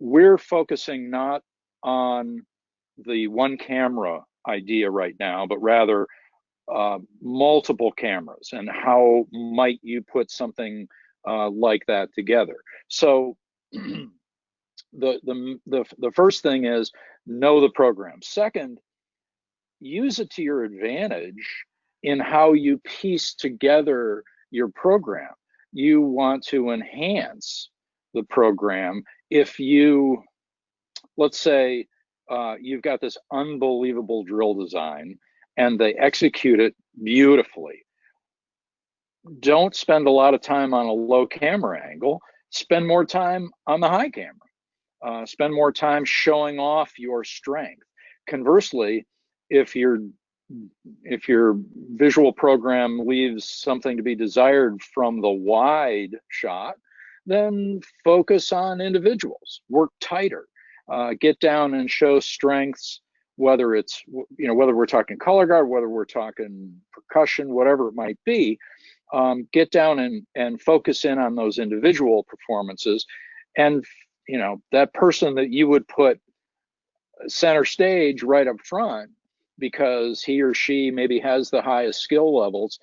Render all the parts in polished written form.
we're focusing not on the one camera idea right now, but rather multiple cameras, and how might you put something like that together. So the first thing is know the program. Second, use it to your advantage in how you piece together your program. You want to enhance the program. If you, let's say, you've got this unbelievable drill design and they execute it beautifully. Don't spend a lot of time on a low camera angle. Spend more time on the high camera. Spend more time showing off your strength. Conversely, if your visual program leaves something to be desired from the wide shot, then focus on individuals. Work tighter. Get down and show strengths, whether it's, whether we're talking color guard, whether we're talking percussion, whatever it might be. Get down and focus in on those individual performances. And that person that you would put center stage right up front because he or she maybe has the highest skill levels,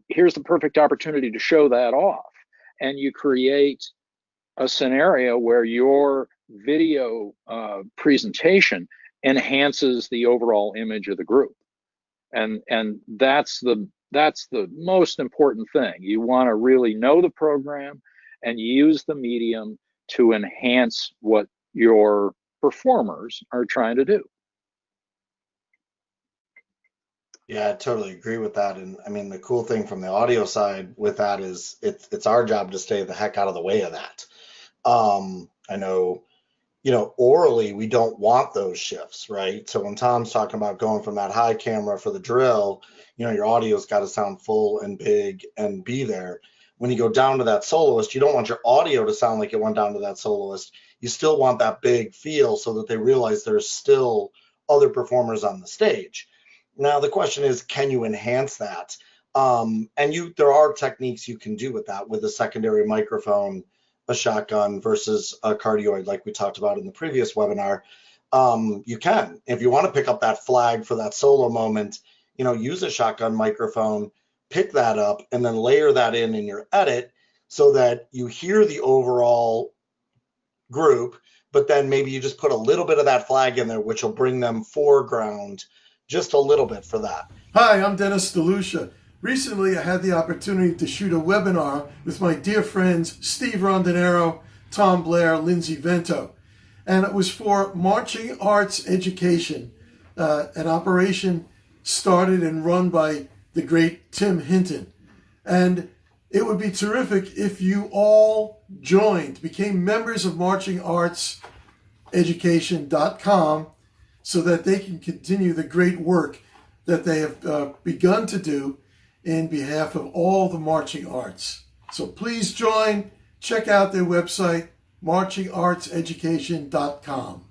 here's the perfect opportunity to show that off. And you create a scenario where your video presentation enhances the overall image of the group. And that's the most important thing. You want to really know the program and use the medium to enhance what your performers are trying to do. Yeah, I totally agree with that. And I mean, the cool thing from the audio side with that is it's our job to stay the heck out of the way of that. I know, orally, we don't want those shifts, right? So when Tom's talking about going from that high camera for the drill, your audio's got to sound full and big and be there. When you go down to that soloist, you don't want your audio to sound like it went down to that soloist. You still want that big feel so that they realize there's still other performers on the stage. Now, the question is, can you enhance that? And there are techniques you can do with that, with a secondary microphone, a shotgun versus a cardioid, like we talked about in the previous webinar. You can, if you want to pick up that flag for that solo moment, use a shotgun microphone, pick that up, and then layer that in your edit so that you hear the overall group, but then maybe you just put a little bit of that flag in there, which will bring them foreground just a little bit for that. Hi, I'm Dennis DeLucia. Recently, I had the opportunity to shoot a webinar with my dear friends Steve Rondinero, Tom Blair, Lindsay Vento, and it was for marching arts education, an operation started and run by the great Tim Hinton. And it would be terrific if you all joined, became members of marchingartseducation.com so that they can continue the great work that they have begun to do in behalf of all the marching arts. So please join, check out their website, marchingartseducation.com.